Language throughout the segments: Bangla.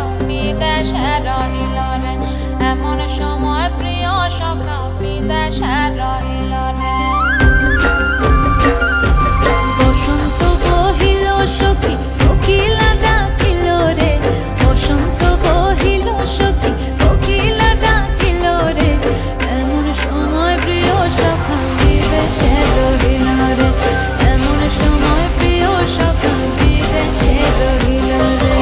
সখা বিদেশে রহিল রে, এমন সময় প্রিয় সখা বিদেশে রহিল রে। বসন্ত বহিল সখী কোকিলা ডাকিল রে, বসন্ত বহিল সখী কোকিলা ডাকিল রে, এমন সময় প্রিয় সখা বিদেশে রহিল রে, এমন সময় প্রিয় সখা বিদেশে রহিল রে।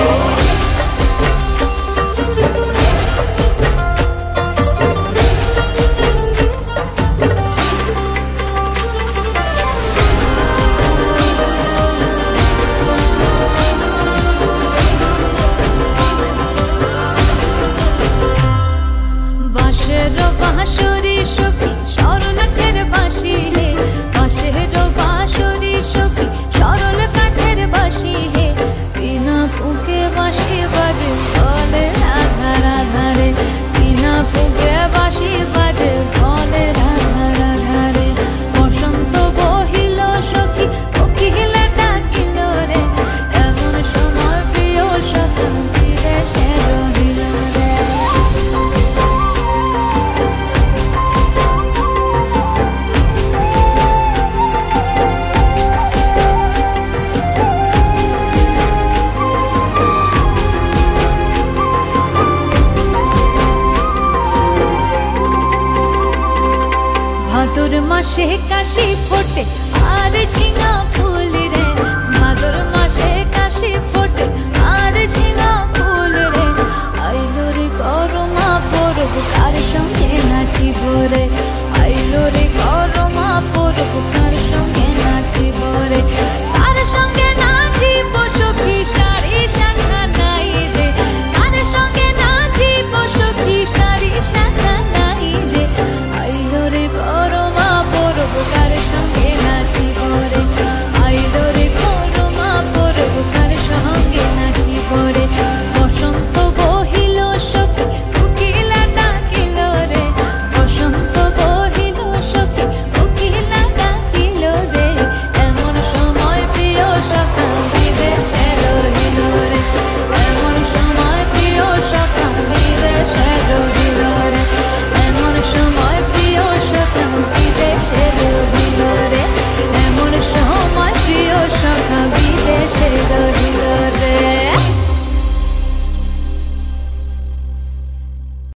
বাঁশের বাঁশরি সখী সরল কাঠের বাঁশি হে, বাঁশের বাঁশরি সখী সরল কাঠের বাঁশি হে, বিনা ফুঁকে বাঁশি বাজে বলে রাধা রাধা রে, বিনা ফুঁকে বাঁশি বাজে বলে রাধা রাধা রে। বসন্ত বহিল সখী কোকিলা ডাকিল রে, এমন সময় প্রিয় সখা বিদেশে রহিল রে। ভাদর মাসে কাশি ফোটে আর ঝিঙা